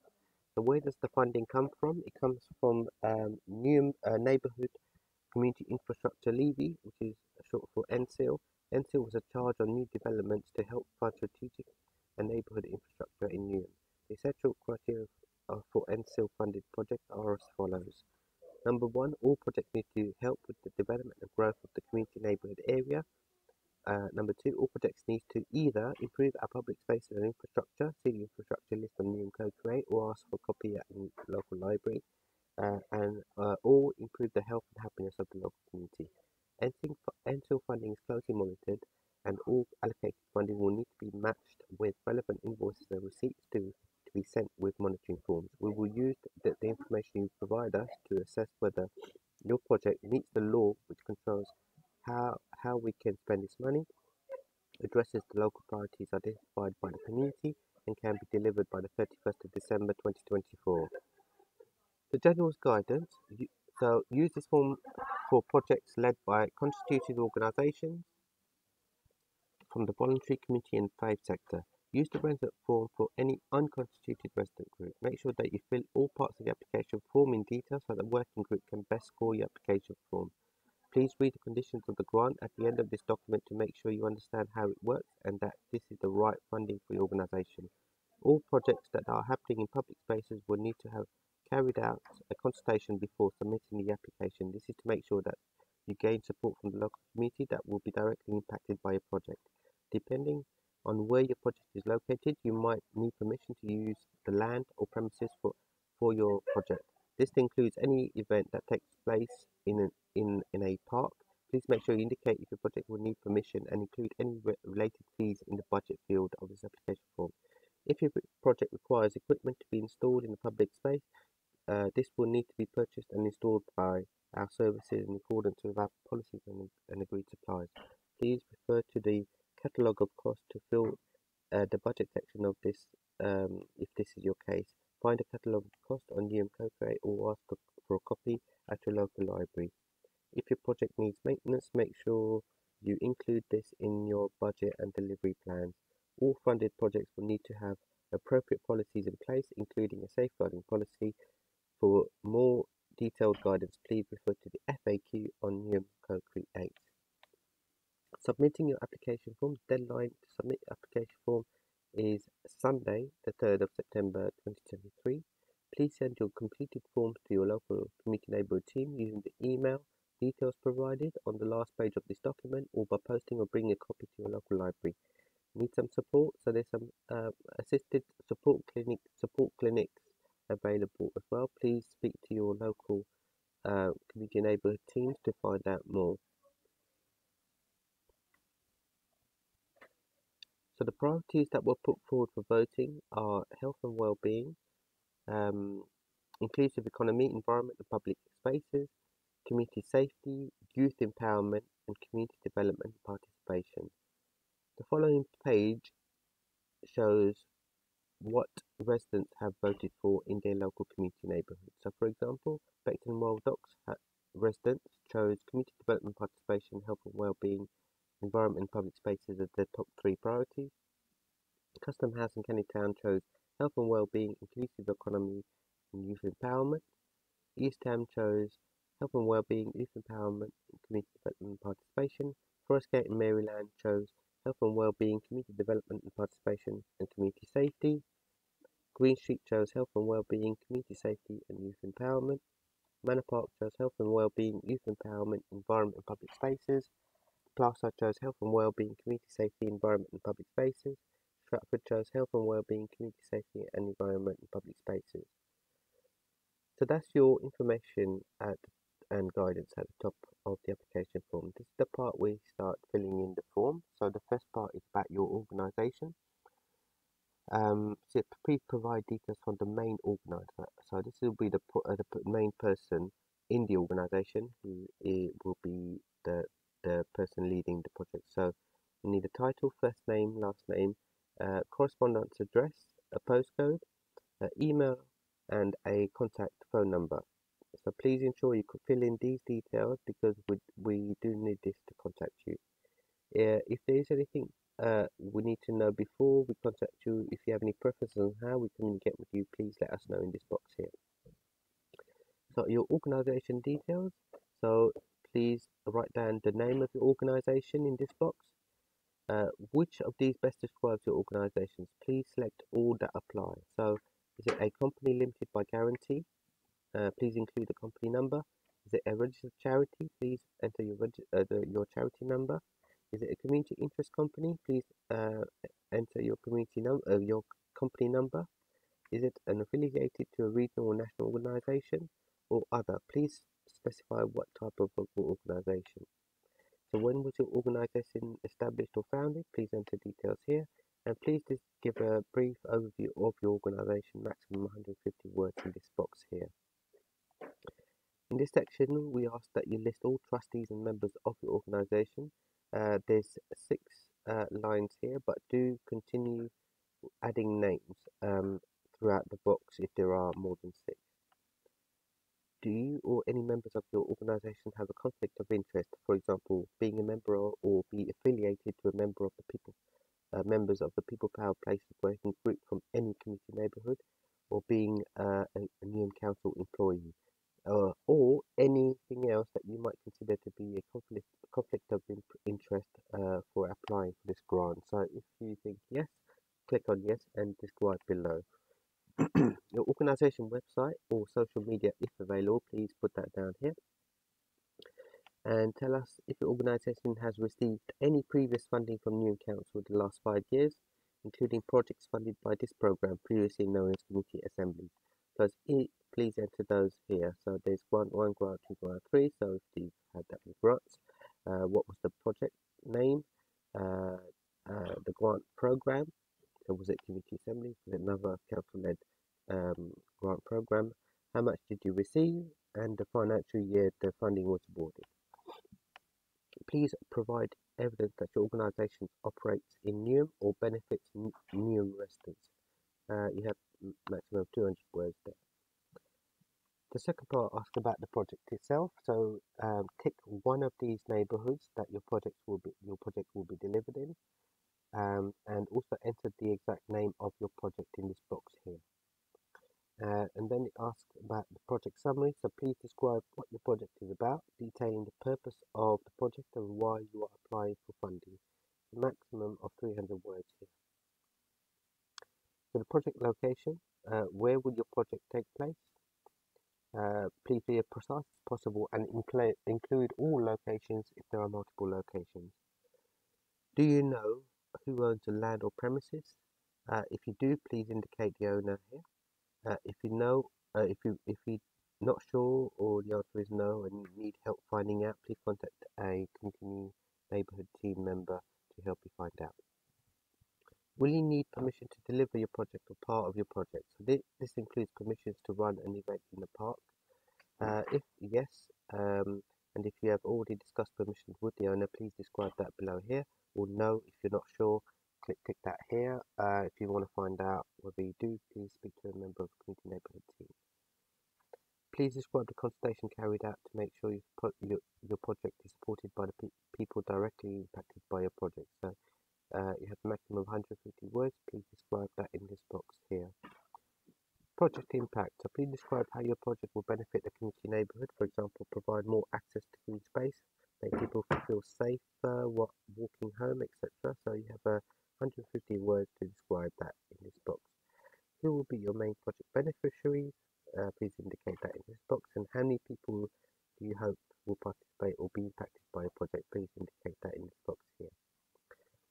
So where does the funding come from? It comes from Newham Neighbourhood Community Infrastructure Levy, which is short for NSIL. NSIL was a charge on new developments to help fund strategic and neighbourhood infrastructure in Newham. The essential criteria for NSIL funded projects are as follows. Number one, all projects need to help with the development and growth of the community neighbourhood area. Number two, all projects need to either improve our public spaces and infrastructure, see the infrastructure list on Newham Co-Create, or ask for a copy at the local library, or improve the health and happiness of the local community. NSIL funding is closely monitored, and all allocated funding will need to be matched with relevant invoices and receipts to be sent with monitoring forms. We will use the information you provide us to assess whether your project meets the law, which controls how we can spend this money, addresses the local priorities identified by the community, and can be delivered by the 31st of December 2024. The General's Guidance. So use this form for projects led by constituted organisations from the voluntary community and faith sector. Use the resident form for any unconstituted resident group. Make sure that you fill all parts of the application form in detail so that the working group can best score your application form. Please read the conditions of the grant at the end of this document to make sure you understand how it works and that this is the right funding for your organisation. All projects that are happening in public spaces will need to have carried out a consultation before submitting the application. This is to make sure that you gain support from the local community that will be directly impacted by your project. Depending on where your project is located, you might need permission to use the land or premises for your project. This includes any event that takes place in a park. Please make sure you indicate if your project will need permission and include any related fees in the budget field of this application form. If your project requires equipment to be installed in the public space, this will need to be purchased and installed by our services in accordance with our policies and agreed supplies. Please refer to the catalogue of costs to fill the budget section of this if this is your case. Find a catalogue of costs on Newham Co-Create or ask for a copy at your local library. If your project needs maintenance, make sure you include this in your budget and delivery plans. All funded projects will need to have appropriate policies in place, including a safeguarding policy. For more detailed guidance, please refer to the FAQ on Newham Co-Create. Submitting your application form. Deadline to submit your application form is Sunday, the 3rd of September 2023. Please send your completed forms to your local community neighbourhood team using the email details provided on the last page of this document or by posting or bringing a copy to your local library. Need some support? So there's some assisted support clinics available as well. Please speak to your local community neighbourhood teams to find out more. So the priorities that were put forward for voting are health and well-being, inclusive economy, environment and public spaces, community safety, youth empowerment, and community development and participation. The following page shows what residents have voted for in their local community neighbourhood. So, for example, Beckton Royal Docks residents chose community development, participation, health and well-being, environment and public spaces as their top 3 priorities. Custom House in Canning Town chose health and well-being, inclusive economy, and youth empowerment. East Ham chose health and well-being, youth empowerment, and community development and participation. Forest Gate in Maryland chose health and well-being, community development and participation, and community safety. Green Street chose health and well-being, community safety, and youth empowerment. Manor Park chose health and well-being, youth empowerment, environment and public spaces. Plaza chose health and well-being, community safety, environment and public spaces. Stratford chose health and well-being, community safety, and environment and public spaces. So that's your information and guidance at the top of the application form. This is the part where you start filling in the form. So the first part is about your organisation. So please provide details from the main organizer. So this will be the main person in the organisation who will be the person leading the project. So you need a title, first name, last name, correspondence address, a postcode, email, and a contact phone number. So please ensure you fill in these details because we do need this to contact you. If there is anything we need to know before we contact you, if you have any preferences on how we communicate with you, please let us know in this box here. So your organization details. So please write down the name of your organization in this box. Which of these best describes your organizations? Please select all that apply. So, is it a company limited by guarantee? Please include the company number. Is it a registered charity? Please enter your charity number. Is it a community interest company? Please enter your your company number. Is it an affiliated to a regional or national organization or other? Please specify what type of organization. So when was your organization established or founded? Please enter details here. And please just give a brief overview of your organization, maximum 150 words in this box here. In this section, we ask that you list all trustees and members of your organization. There's 6 lines here, but do continue adding names throughout the box if there are more than 6. Do you or any members of your organization have a conflict of interest, for example, being a member or be affiliated to a member of the members of the People Power Places Working Group from any community neighborhood, or being a Newham Council employee, or anything else that you might consider to be a conflict of interest for applying for this grant? So if you think yes, click on yes and describe below. Your organization website or social media, if available, please put that down here. And tell us if your organization has received any previous funding from Newham Council in the last 5 years, including projects funded by this program, previously known as community assemblies. Please enter those here. So there's grant 1, grant 2, grant 3. So if you've had that many grants, what was the project name, the grant program? So was it community assembly? Was it another council-led grant program? How much did you receive? And the financial year the funding was awarded. Please provide evidence that your organisation operates in Newham or benefits Newham residents. You have maximum of 200 words there. The second part asks about the project itself. So tick one of these neighbourhoods that your project will be delivered in. And also enter the exact name of your project in this box here. And then it asks about the project summary. So please describe what your project is about, detailing the purpose of the project and why you are applying for funding. A maximum of 300 words here. So the project location, where will your project take place? Please be as precise as possible and include all locations if there are multiple locations. Do you know who owns the land or premises? If you do, please indicate the owner here. If you know, if you're not sure or the answer is no and you need help finding out, please contact a community neighbourhood team member to help you find out. Will you need permission to deliver your project or part of your project? So this includes permissions to run an event in the park. If yes, and if you have already discussed permissions with the owner, please describe that below here. Or no, if you're not sure, tick that here. If you want to find out whether you do, please speak to a member of the community neighbourhood team. Please describe the consultation carried out to make sure your project is supported by the people directly impacted by your project. So you have a maximum of 150 words. Please describe that in this box here. Project impact. So please describe how your project will benefit the community neighbourhood. For example, provide more access to green space, make people feel safer walking home, etc. So you have 150 words to describe that in this box. Who will be your main project beneficiaries? Please indicate that in this box. And how many people do you hope will participate or be impacted by a project? Please indicate that in this box here.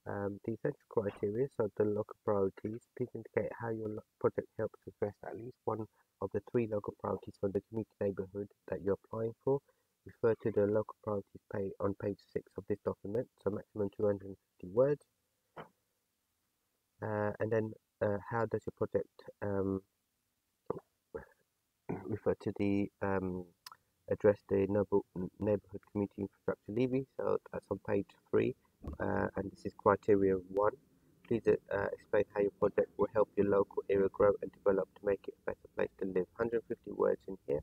The essential criteria, so the local priorities, please indicate how your project helps address at least one of the 3 local priorities for the community neighbourhood that you're applying for. Refer to the local priorities on page 6 of this document, so maximum 250 words. And then how does your project refer to the address the neighbourhood community infrastructure levy, so that's on page 3, and this is criteria 1. Please explain how your project will help your local area grow and develop to make it a better place to live. 150 words in here.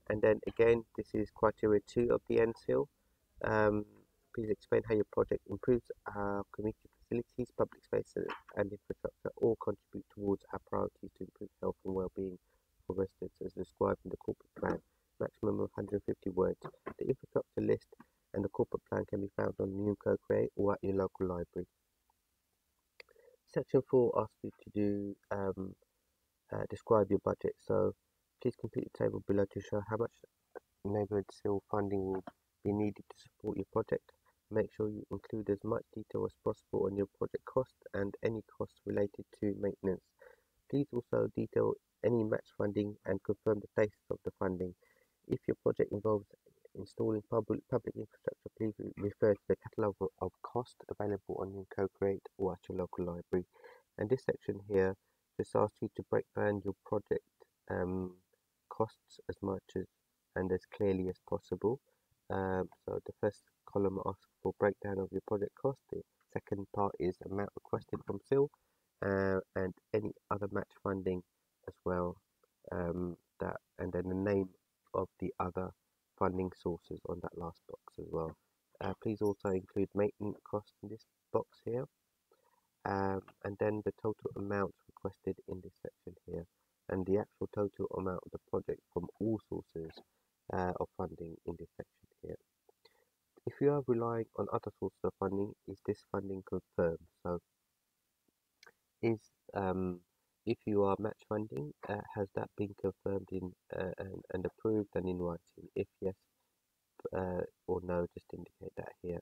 And then again, this is criteria 2 of the NSIL. Please explain how your project improves our community facilities, public spaces and infrastructure, all contribute towards our priorities to improve health and well-being for residents as described in the corporate plan. maximum of 150 words. The infrastructure list and the corporate plan can be found on New Co-Create or at your local library. Section 4 asks you to do describe your budget. So please complete the table below to show how much neighbourhood seal funding will be needed to support your project. Make sure you include as much detail as possible on your project cost and any costs related to maintenance. Please also detail any match funding and confirm the status of the funding. If your project involves installing public infrastructure, please refer to the catalogue of costs available on your Co-Create or at your local library. And this section here just asks you to break down your project costs as much and as clearly as possible. So the first column asks for breakdown of your project cost. The second part is amount requested from SIL and any other match funding as well. And then the name of the other funding sources on that last box as well. Please also include maintenance costs in this box here, and then the total amount requested in this section here, and the actual total amount of the project from all sources of funding in this section here. If you are relying on other sources of funding, is this funding confirmed? So is if you are match funding, has that been confirmed in and approved and in writing? If yes or no, just indicate that here.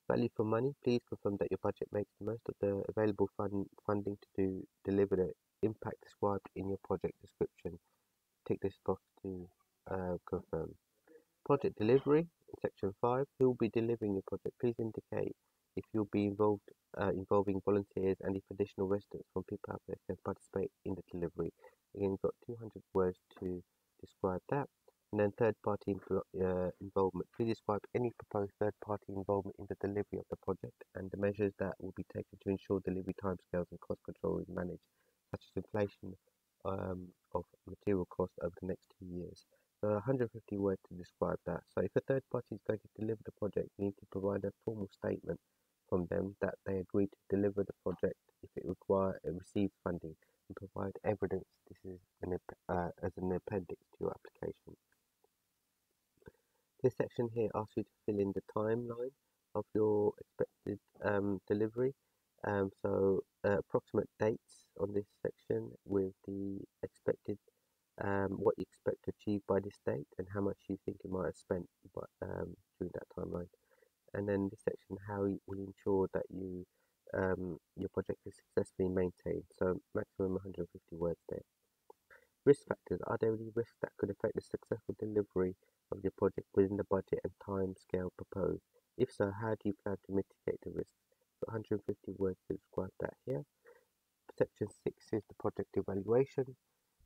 Value for money, please confirm that your budget makes the most of the available funding to deliver the impact described in your project description. Tick this box to confirm. Project delivery, in section 5, who will be delivering your project? Please indicate if you'll be involving volunteers and if additional residents from people out there can participate in the delivery. Again, you've got 200 words to describe that. And then third-party involvement. Please describe any proposed third-party involvement in the delivery of the project and the measures that will be taken to ensure delivery timescales and cost control is managed, such as inflation of material costs over the next 2 years. So 150 words to describe that. So if a third party is going to deliver the project, you need to provide a formal statement from them that they agree to deliver the project if it receives funding, and provide evidence this is as an appendix to your application. This section here asks you to fill in the timeline of your expected delivery. So approximate dates on this section with the expected what you expect to achieve by this date and how much you think you might have spent during that timeline. And then this section, how you will ensure that your project is successfully maintained. So maximum 150 words there. Risk factors. Are there any risks that could affect the successful delivery of your project within the budget and time scale proposed? If so, how do you plan to mitigate the risks? 150 words to describe that here. Section 6 is the project evaluation.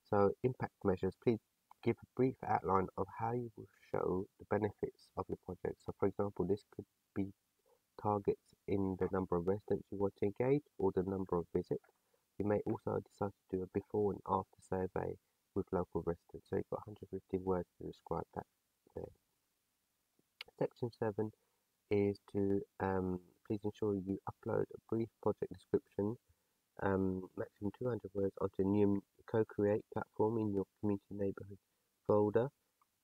So impact measures. Please give a brief outline of how you will show the benefits of your project. So for example, this could be targets in the number of residents you want to engage or the number of visits. You may also decide to do a before and after survey with local residents. So you've got 150 words to describe that there. Section 7 is to please ensure you upload a brief project description, maximum 200 words, onto a new Co-Create platform in your community neighbourhood folder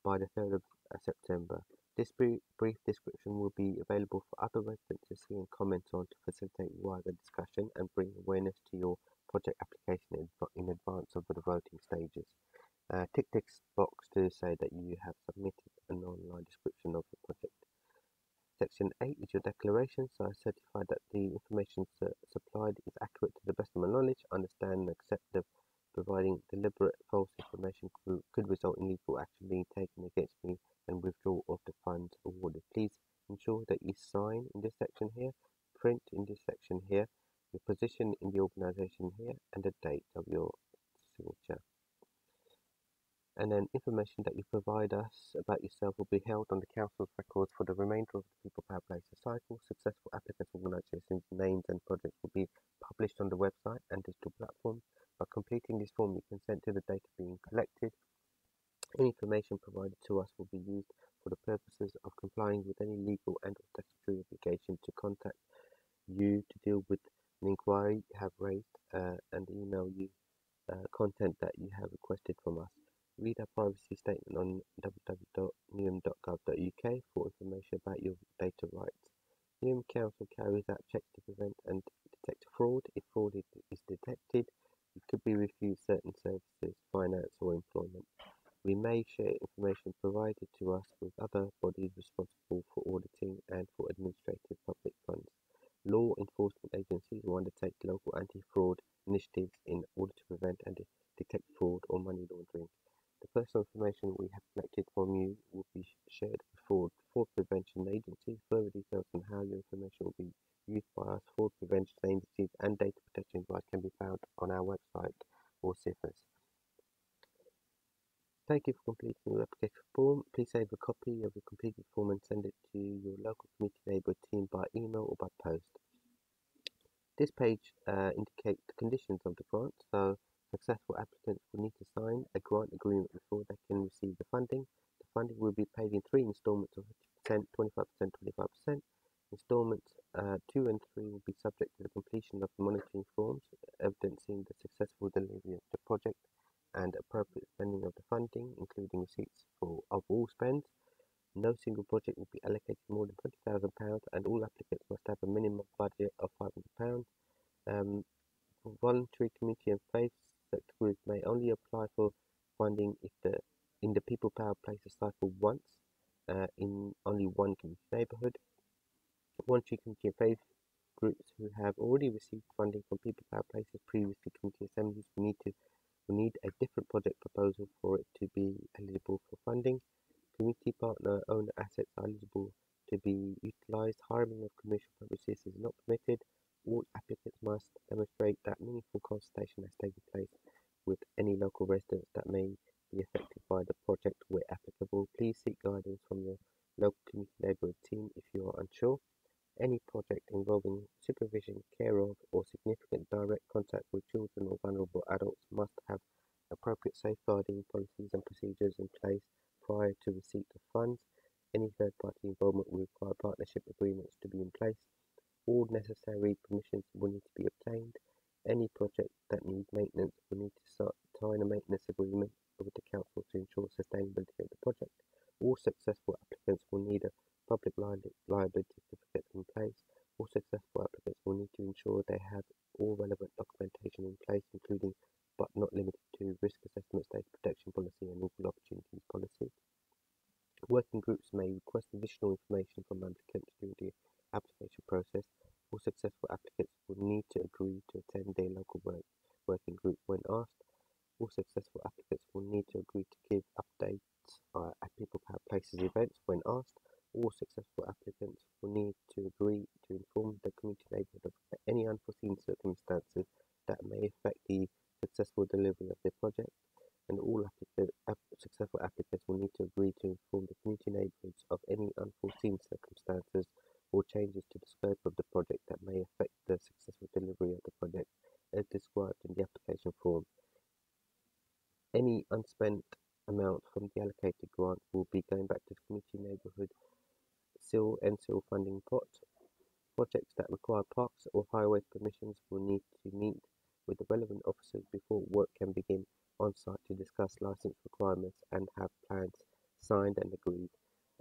by the 3rd of September. This brief description will be available for other residents to see and comment on to facilitate wider discussion and bring awareness to your project application in advance of the voting stages. Tick this box to say that you have submitted an online description of the project. Section 8 is your declaration, so I certify that the information supplied is accurate to the best of my knowledge, understand and accept that providing deliberate false information could result in legal action being taken against me and withdrawal of the funds awarded. Please ensure that you sign in this section here, print in this section here, your position in the organisation here, and the date of your signature. And then information that you provide us about yourself will be held on the Council's records for the remainder of the People Power Places cycle. Successful applicants' organisations, names and projects will be published on the website and digital platforms. By completing this form, you consent to the data being collected. Any information provided to us will be used for the purposes of complying with any legal and or statutory obligation to contact you to deal with an inquiry you have raised and email you content that you have requested from us. Read our privacy statement on www.ncc.org.uk. council carries out checks to prevent and detect fraud. If fraud is detected, it could be refused certain services, finance or employment. We may share information provided to us with other bodies responsible for auditing and for administrative public funds. Law enforcement agencies will undertake local anti-fraud initiatives in order to prevent and detect fraud or money laundering. The personal information we have collected from you will be shared with fraud prevention agencies. Further details on how your information will be used by us, fraud prevention agencies, and data protection advice can be found on our website or VCFS. Thank you for completing your application form. Please save a copy of your completed form and send it to your local community neighbourhood team by email or by post. This page indicates the conditions of the grant, so successful applicants will need to sign a grant agreement before they can receive the funding. The funding will be paid in 3 instalments of 50%, 25%, 25%. Instalments 2 and 3 will be subject to the completion of the monitoring forms, evidencing the successful delivery of the project and appropriate spending of the funding, including receipts of all spends. No single project will be allocated more than £20,000, and all applicants must have a minimum budget of £500. Voluntary community and faith sector groups may only apply for funding if the People Power places cycle once in only one community neighbourhood. Voluntary community and faith groups who have already received funding from People Power places previously community assemblies will need a different project proposal for it to be eligible for funding. Community partner owner assets are eligible to be utilised. Hiring of commercial purposes is not permitted. All applicants must demonstrate that meaningful consultation has taken place with any local residents that may be affected by the project where applicable. Please seek guidance from your local community neighbourhood team if you are unsure. Any project involving supervision, care of, or significant direct contact with children or vulnerable adults must have appropriate safeguarding policies and procedures in place prior to receipt of funds. Any third-party involvement will require partnership agreements to be in place. All necessary permissions will need to be obtained. Any project that needs maintenance will need to sign a maintenance agreement with the council to ensure sustainability of the project. All successful applicants will need a public liability certificate in place. All successful applicants will need to ensure they have all relevant documentation in place, including but not limited to risk assessment, data protection policy, and equal opportunities policy. Working groups may request additional information from applicants during the application process. All successful applicants will need to agree to attend their local working group when asked. All successful applicants will need to agree to give updates at People Power Places events when asked. All successful applicants will need to agree to inform the community neighbourhood of any unforeseen circumstances that may affect the successful delivery of their project. And all successful applicants will need to agree to inform the community neighbourhoods of any unforeseen circumstances or changes to the scope of the project that may affect the successful delivery of the project as described in the application form. Any unspent amount from the allocated grant will be going back to the community neighbourhood NSIL funding pot. Projects that require parks or highways permissions will need to meet with the relevant officers before work can begin on site to discuss licence requirements and have plans signed and agreed.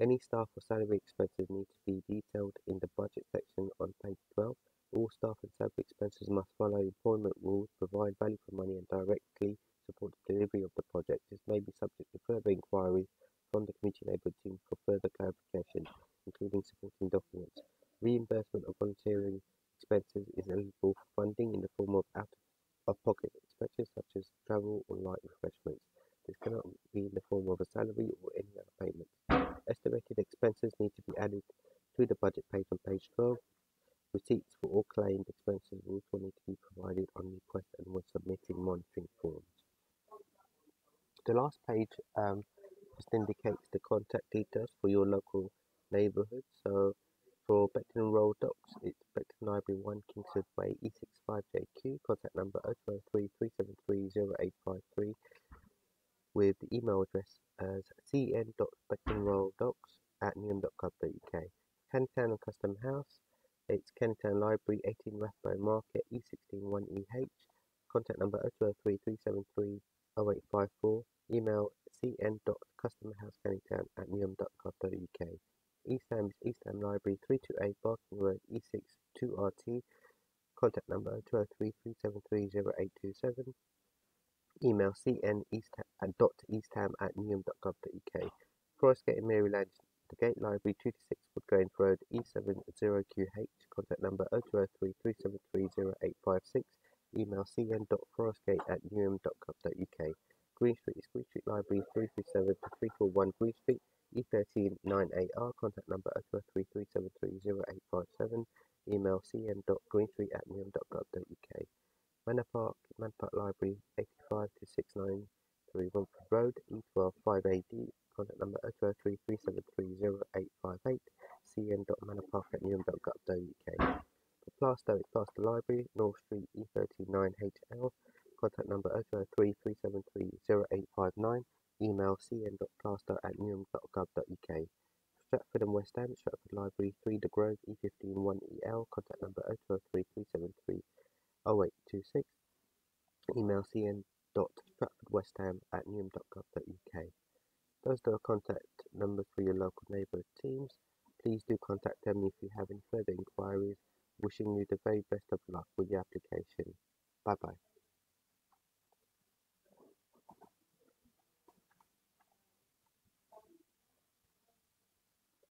Any staff or salary expenses need to be detailed in the budget section on page 12. All staff and salary expenses must follow employment rules, provide value for money, and directly support the delivery of the project. This may be subject to further inquiries from the community neighbourhood team for further clarification, including supporting documents. Reimbursement of volunteering expenses is eligible for funding in the form of out-of-pocket expenses such as travel or light refreshments. This cannot be in the form of a salary or any other payment. Estimated expenses need to be added to the budget page on page 12. Receipts for all claimed expenses will also need to be provided on request and when submitting monitoring forms. The last page just indicates the contact details for your local neighbourhood. So for Beckton Roll Docks, it's Beckton Library 1, Kingsford Way, E65JQ, contact number 0203 373 0853, with the email address as cn.becktonrolldocs@newham.gov.uk. Kennington and Custom House, it's Kennington Library, 18 Rathbone Market, E161EH, contact number 0203 373 0854, email cn.customhouse@newham.gov.uk. East Ham is East Ham Library, 328 Barking Road, E6 2RT. Contact number 203-373-0827. Email cneastham@newham.gov.uk. Forest Gate in Maryland, the Gate Library, 226 Woodgrange Road, E70QH. Contact number 0203-373-0856. Email cn.forestgate@newham.gov.uk. Green Street is Green Street Library, 337 to 341 Green Street, E13 9AR. Contact number 0203-373-0857. Email cn.greenstreet@newham.gov.uk. Manor Park Library, 85 to 693 Romford Road, E12 5AD. Contact number 0203-373-0858. cn.manorpark@newham.gov.uk. For Plaistow, it's Plaistow Library, North Street, E39HL. Contact number 0203-373-0859. Email cn.plaistow@newham.gov.uk. Stratford and West Ham, Stratford Library, 3 The Grove, E15 1EL. Contact number 0203-373-0826. Email cn.stratfordwestham@newham.gov.uk. Those are the contact numbers for your local neighbourhood teams. Please do contact them if you have any further inquiries. Wishing you the very best of luck with your application.